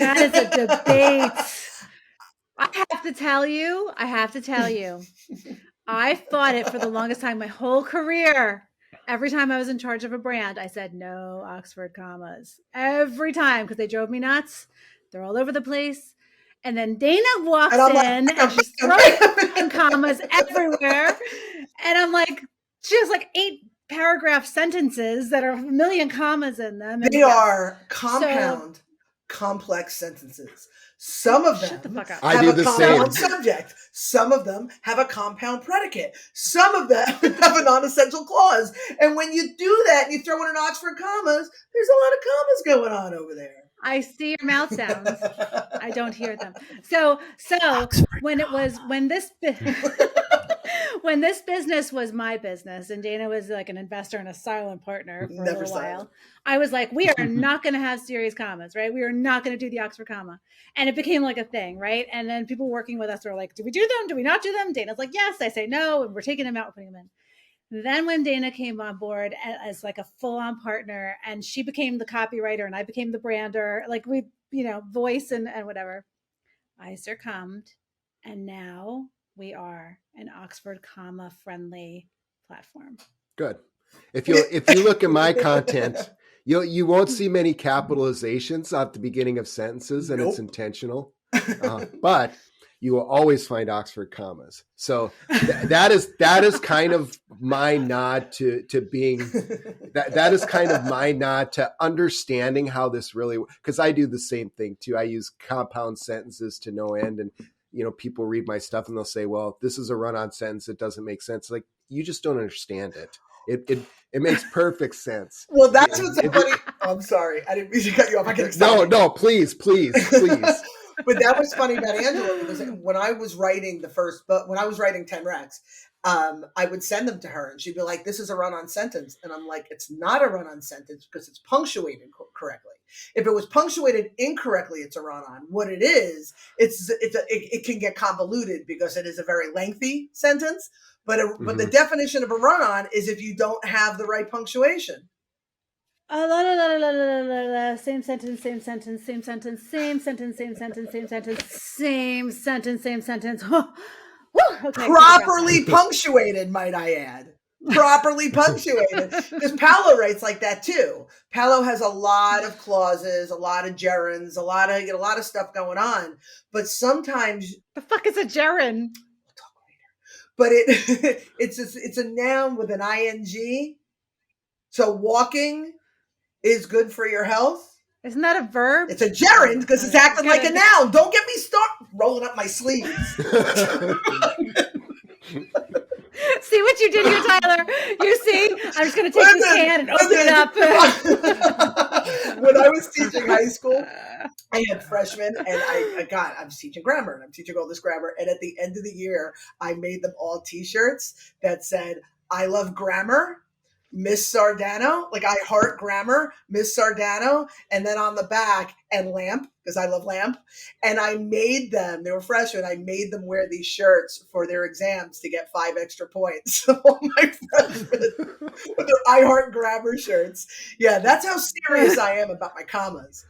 That is a debate. I have to tell you, I fought it for the longest time, my whole career. Every time I was in charge of a brand, I said, no Oxford commas. Every time, because they drove me nuts. They're all over the place. And then Dana walks in and she's throwing commas everywhere. And I'm like, she has like 8 paragraph sentences that are a million commas in them. They are compound, complex sentences. Some of them have a compound subject. Some of them have a compound predicate. Some of them have a non-essential clause. And when you do that and you throw in an Oxford commas, there's a lot of commas going on over there. I see your mouth sounds. I don't hear them. So when this business was my business and Dana was like an investor and a silent partner for a little while, I was like, we are not going to have serious commas, right? We are not going to do the Oxford comma. And it became like a thing, right? And then people working with us were like, do we do them? Do we not do them? Dana's like, yes. I say no. And we're taking them out, we're putting them in. Then when Dana came on board as like a full-on partner and she became the copywriter and I became the brander, like we, voice and whatever, I succumbed. And now we are an Oxford comma friendly platform. Good. If you look at my content, you won't see many capitalizations at the beginning of sentences, and it's intentional. But you will always find Oxford commas. So that is kind of my nod to being that is kind of my nod to understanding how this really, because I do the same thing too. I use compound sentences to no end, and people read my stuff and they'll say, well, this is a run-on sentence. It doesn't make sense. Like, you just don't understand it. It makes perfect sense. Well, that's what's so funny. I'm sorry. I didn't mean to cut you off. I get excited. No, please. But that was funny about Angela, because when I was writing the first book, when I was writing 10 Recs, I would send them to her and she'd be like, this is a run-on sentence. And I'm like, it's not a run-on sentence because it's punctuated correctly. If it was punctuated incorrectly, it's a run-on. What it is, it can get convoluted because it is a very lengthy sentence. But the definition of a run-on is if you don't have the right punctuation. Same sentence, same sentence, same sentence, same sentence, same sentence, same sentence, same sentence, same sentence. Okay, properly punctuated, might I add. Properly punctuated. Because Paolo writes like that too. Paolo has a lot of clauses, a lot of gerunds, a lot of stuff going on. But sometimes the fuck is a gerund? We'll talk later. But it's a noun with an ing. So walking is good for your health. Isn't that a verb? It's a gerund because it's acting like a noun. Don't get me started rolling up my sleeves. See what you did here, Tyler? You see? I'm just going to take this can and open it up. When I was teaching high school, I had freshmen, and I was teaching grammar, and I'm teaching all this grammar. And at the end of the year, I made them all T-shirts that said, I love grammar, Miss Sardano, like I heart grammar, Miss Sardano, and then on the back and lamp, because I love lamp. And I made them, they were freshmen, I made them wear these shirts for their exams to get 5 extra points. All my freshmen with their I heart grammar shirts. Yeah, that's how serious I am about my commas.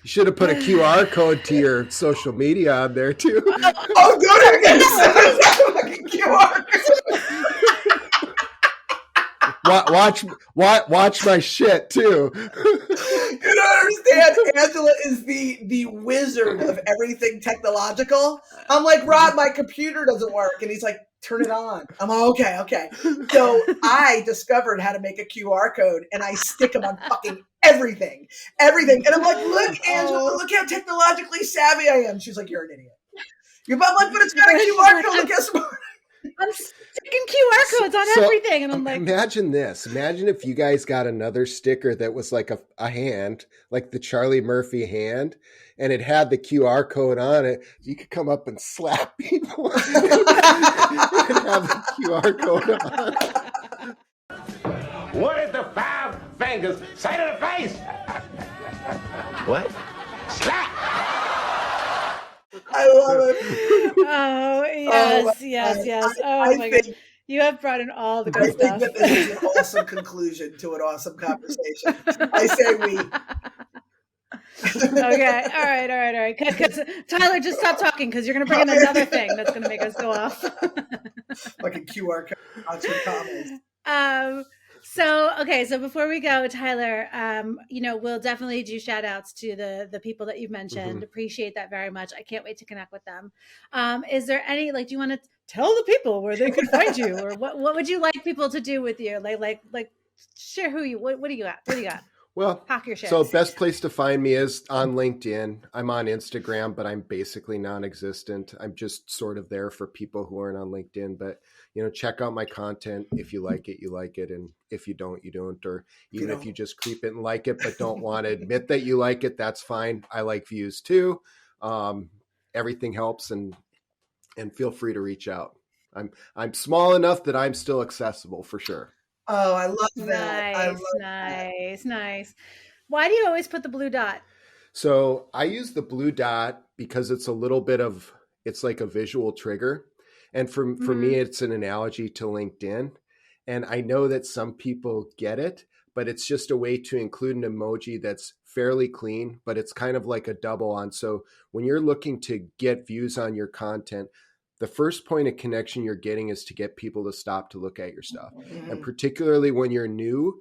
You should have put a QR code to your social media on there too. Oh, good. Fucking QR code. Watch my shit too. You don't understand. Angela is the wizard of everything technological. I'm like, Rod, my computer doesn't work, and he's like, turn it on. I'm like, okay. So I discovered how to make a QR code, and I stick them on fucking everything. And I'm like, look, Angela, look how technologically savvy I am. She's like, you're an idiot. I'm like, but it's got a QR code. Look how smart. I'm sticking QR codes on everything. And I'm like, imagine this. Imagine if you guys got another sticker that was like a hand, like the Charlie Murphy hand, and it had the QR code on it. You could come up and slap people and have the QR code on. What did the 5 fingers say to the face? What? Slap! I love it. Oh, yes. Oh, my God. You have brought in all the good stuff. I think that this is an awesome conclusion to an awesome conversation. I say we. Okay. All right. Because Tyler, just stop talking because you're going to bring in another thing that's going to make us go off. Fucking QR code, Oxford comments. So before we go, Tyler, we'll definitely do shout outs to the people that you've mentioned. Appreciate that very much. I can't wait to connect with them. Is there any, do you want to tell the people where they could find you, or what would you like people to do with you? Like share what do you got? What do you got? Well, talk your shit. So best place to find me is on LinkedIn. I'm on Instagram, but I'm basically non-existent. I'm just sort of there for people who aren't on LinkedIn, but check out my content. If you like it, you like it. And if you don't, you don't. Or even if you just creep it and like it, but don't want to admit that you like it, that's fine. I like views too. Everything helps, and feel free to reach out. I'm small enough that I'm still accessible for sure. Oh, I love that. Nice. Why do you always put the blue dot? So I use the blue dot because it's a little bit of, it's like a visual trigger. And for me, it's an analogy to LinkedIn. And I know that some people get it, but it's just a way to include an emoji that's fairly clean, but it's kind of like a double on. So when you're looking to get views on your content, the first point of connection you're getting is to get people to stop to look at your stuff. And particularly when you're new,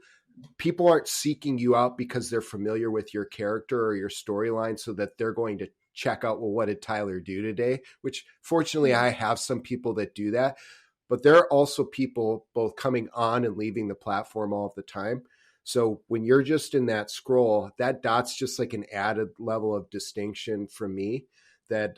people aren't seeking you out because they're familiar with your character or your storyline so that they're going to check out, well, what did Tyler do today? Which fortunately I have some people that do that, but there are also people both coming on and leaving the platform all of the time. So when you're just in that scroll, that dot's just like an added level of distinction for me that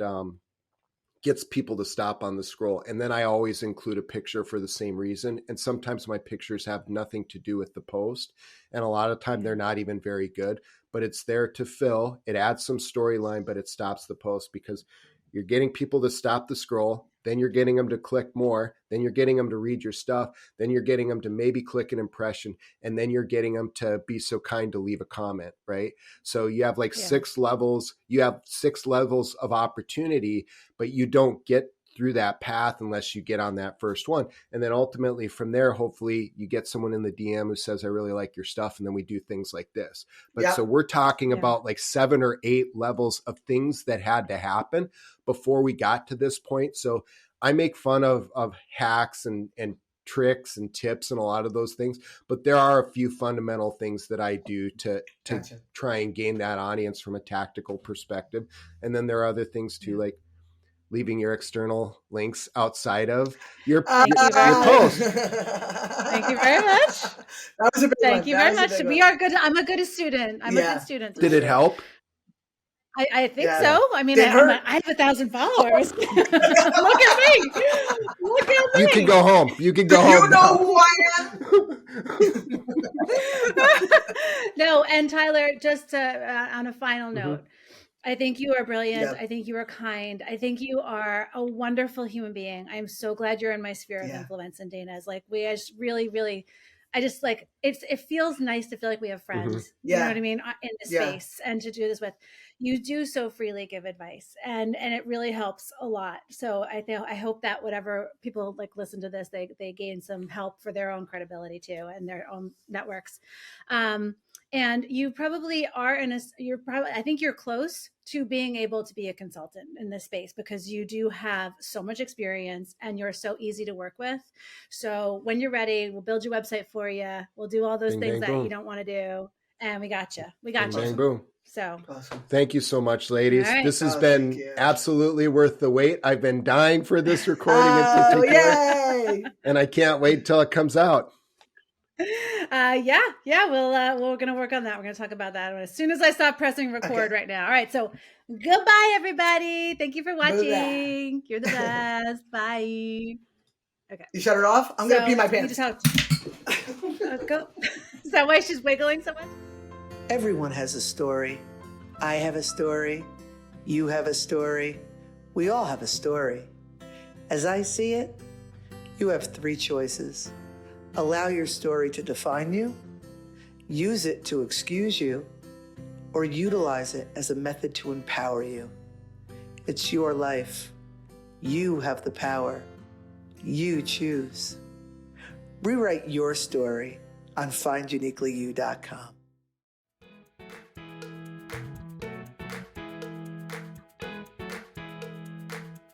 gets people to stop on the scroll. And then I always include a picture for the same reason. And sometimes my pictures have nothing to do with the post. And a lot of time they're not even very good, but it's there to fill. It adds some storyline, but it stops the post because you're getting people to stop the scroll. Then you're getting them to click more. Then you're getting them to read your stuff. Then you're getting them to maybe click an impression. And then you're getting them to be so kind to leave a comment, right? So you have 6 levels. You have 6 levels of opportunity, but you don't get through that path unless you get on that first one. And then ultimately from there, hopefully you get someone in the DM who says, I really like your stuff. And then we do things like this. But so we're talking about 7 or 8 levels of things that had to happen before we got to this point. So I make fun of hacks and tricks and tips and a lot of those things, but there are a few fundamental things that I do to try and gain that audience from a tactical perspective. And then there are other things too, like leaving your external links outside of your post. Thank you very much. That was a big Thank one. you very much. We are good. I'm a good student. I'm a good student. Did it help? I think so. I mean, I have 1,000 followers. Look at me. You can go home. You can go home. You know who I am. No, and Tyler, just on a final note, I think you are brilliant. I think you are kind. I think you are a wonderful human being. I'm so glad you're in my sphere of influence, and Dana is we just really, really, I just like, it feels nice to feel like we have friends, you know what I mean, in this space, and to do this with. You do so freely give advice, and it really helps a lot. So I hope that whatever people like listen to this, they gain some help for their own credibility too, and their own networks. And you probably are I think you're close to being able to be a consultant in this space, because you do have so much experience and you're so easy to work with. So when you're ready, we'll build your website for you. We'll do all those things that you don't want to do. And we got you. Bang, boom. So awesome. Thank you so much, ladies. Right. This has been absolutely worth the wait. I've been dying for this recording in particular. Yay! And I can't wait till it comes out. Yeah. We're going to work on that. We're going to talk about that as soon as I stop pressing record right now. All right. So goodbye, everybody. Thank you for watching. You're the best. Bye. Okay. You shut it off? I'm going to pee my pants. Go. Is that why she's wiggling so much? Everyone has a story. I have a story. You have a story. We all have a story. As I see it, you have 3 choices. Allow your story to define you, use it to excuse you, or utilize it as a method to empower you. It's your life. You have the power. You choose. Rewrite your story on finduniquelyyou.com.